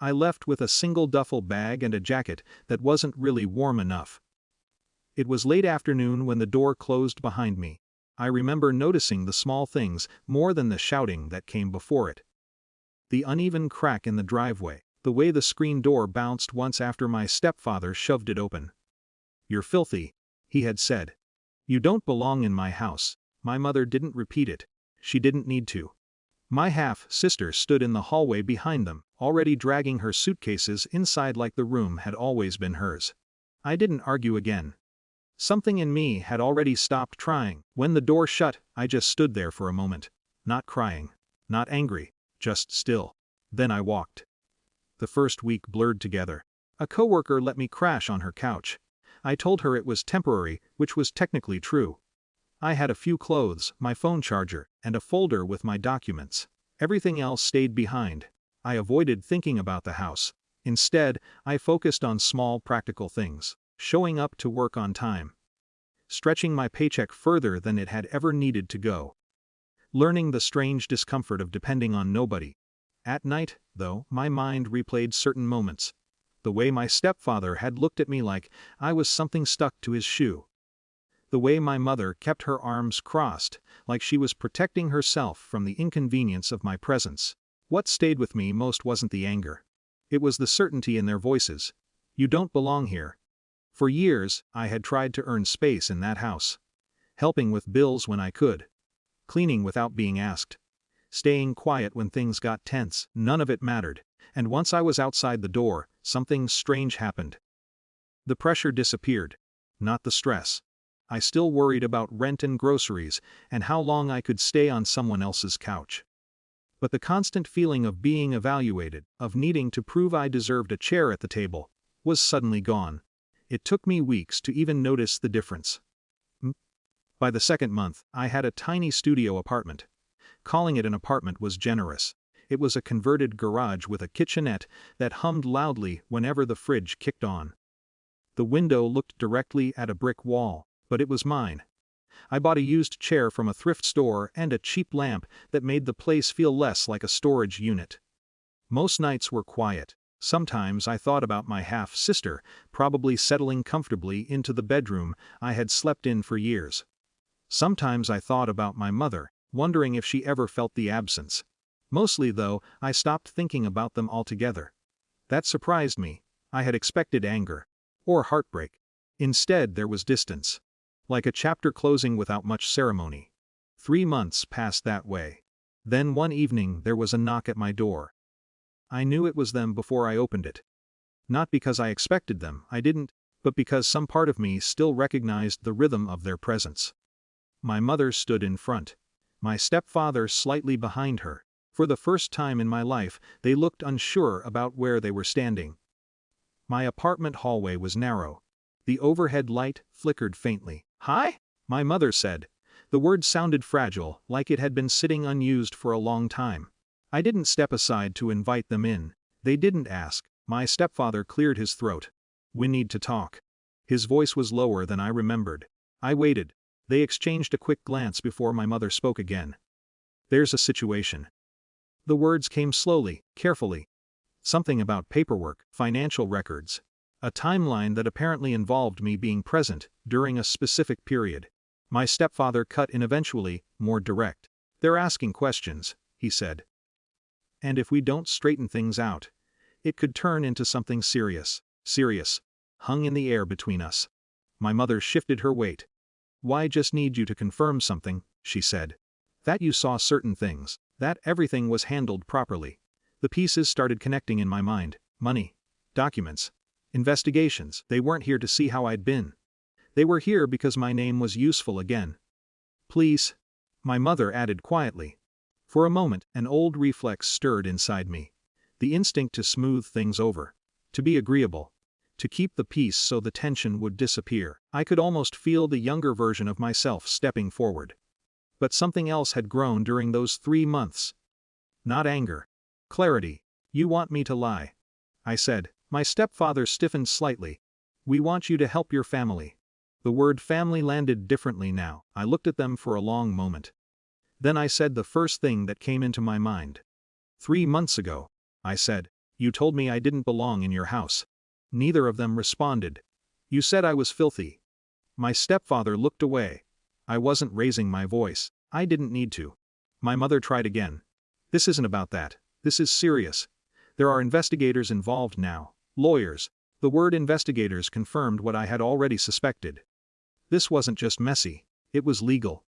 I left with a single duffel bag and a jacket that wasn't really warm enough. It was late afternoon when the door closed behind me. I remember noticing the small things more than the shouting that came before it. The uneven crack in the driveway, the way the screen door bounced once after my stepfather shoved it open. "You're filthy," he had said. "You don't belong in my house." My mother didn't repeat it. She didn't need to. My half-sister stood in the hallway behind them, already dragging her suitcases inside like the room had always been hers. I didn't argue again. Something in me had already stopped trying. When the door shut, I just stood there for a moment. Not crying. Not angry. Just still. Then I walked. The first week blurred together. A coworker let me crash on her couch. I told her it was temporary, which was technically true. I had a few clothes, my phone charger, and a folder with my documents. Everything else stayed behind. I avoided thinking about the house. Instead, I focused on small practical things. Showing up to work on time. Stretching my paycheck further than it had ever needed to go. Learning the strange discomfort of depending on nobody. At night, though, my mind replayed certain moments. The way my stepfather had looked at me like I was something stuck to his shoe. The way my mother kept her arms crossed, like she was protecting herself from the inconvenience of my presence. What stayed with me most wasn't the anger. It was the certainty in their voices. "You don't belong here." For years, I had tried to earn space in that house. Helping with bills when I could. Cleaning without being asked. Staying quiet when things got tense. None of it mattered. And once I was outside the door, something strange happened. The pressure disappeared. Not the stress. I still worried about rent and groceries, and how long I could stay on someone else's couch. But the constant feeling of being evaluated, of needing to prove I deserved a chair at the table, was suddenly gone. It took me weeks to even notice the difference. By the second month, I had a tiny studio apartment. Calling it an apartment was generous. It was a converted garage with a kitchenette that hummed loudly whenever the fridge kicked on. The window looked directly at a brick wall, but it was mine. I bought a used chair from a thrift store and a cheap lamp that made the place feel less like a storage unit. Most nights were quiet. Sometimes I thought about my half-sister, probably settling comfortably into the bedroom I had slept in for years. Sometimes I thought about my mother, wondering if she ever felt the absence. Mostly, though, I stopped thinking about them altogether. That surprised me. I had expected anger. Or heartbreak. Instead, there was distance. Like a chapter closing without much ceremony. 3 months passed that way. Then one evening there was a knock at my door. I knew it was them before I opened it. Not because I expected them, I didn't, but because some part of me still recognized the rhythm of their presence. My mother stood in front. My stepfather slightly behind her. For the first time in my life, they looked unsure about where they were standing. My apartment hallway was narrow. The overhead light flickered faintly. "Hi?" my mother said. The word sounded fragile, like it had been sitting unused for a long time. I didn't step aside to invite them in. They didn't ask. My stepfather cleared his throat. "We need to talk." His voice was lower than I remembered. I waited. They exchanged a quick glance before my mother spoke again. "There's a situation." The words came slowly, carefully. Something about paperwork, financial records. A timeline that apparently involved me being present during a specific period. My stepfather cut in eventually, more direct. "They're asking questions," he said. "And if we don't straighten things out, it could turn into something serious." Serious. Hung in the air between us. My mother shifted her weight. "Why just need you to confirm something," she said. "That you saw certain things, that everything was handled properly." The pieces started connecting in my mind. Money. Documents. Investigations. They weren't here to see how I'd been. They were here because my name was useful again. "Please," my mother added quietly. For a moment, an old reflex stirred inside me. The instinct to smooth things over. To be agreeable. To keep the peace so the tension would disappear. I could almost feel the younger version of myself stepping forward. But something else had grown during those 3 months. Not anger. Clarity. "You want me to lie," I said. My stepfather stiffened slightly. "We want you to help your family." The word family landed differently now. I looked at them for a long moment. Then I said the first thing that came into my mind. 3 months ago," I said, You told me I didn't belong in your house. Neither of them responded. You said I was filthy. My stepfather looked away. I wasn't raising my voice. I didn't need to. My mother tried again. This isn't about that. This is serious. There are investigators involved now. Lawyers. The word investigators confirmed what I had already suspected. This wasn't just messy. It was legal.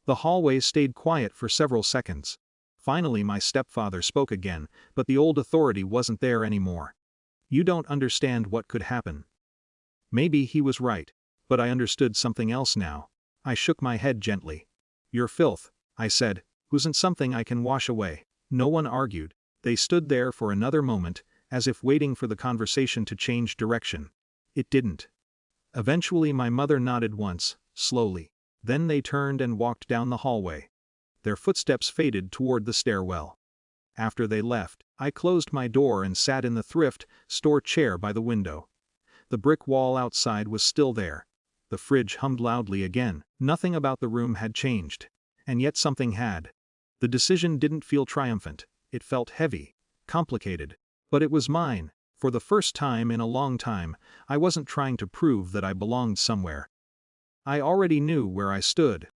The hallway stayed quiet for several seconds. Finally my stepfather spoke again, but the old authority wasn't there anymore. You don't understand what could happen. Maybe he was right. But I understood something else now. I shook my head gently. Your filth, I said, wasn't something I can wash away. No one argued. They stood there for another moment, as if waiting for the conversation to change direction. It didn't. Eventually my mother nodded once, slowly. Then they turned and walked down the hallway. Their footsteps faded toward the stairwell. After they left, I closed my door and sat in the thrift store chair by the window. The brick wall outside was still there. The fridge hummed loudly again. Nothing about the room had changed. And yet something had. The decision didn't feel triumphant. It felt heavy, complicated. But it was mine. For the first time in a long time, I wasn't trying to prove that I belonged somewhere. I already knew where I stood.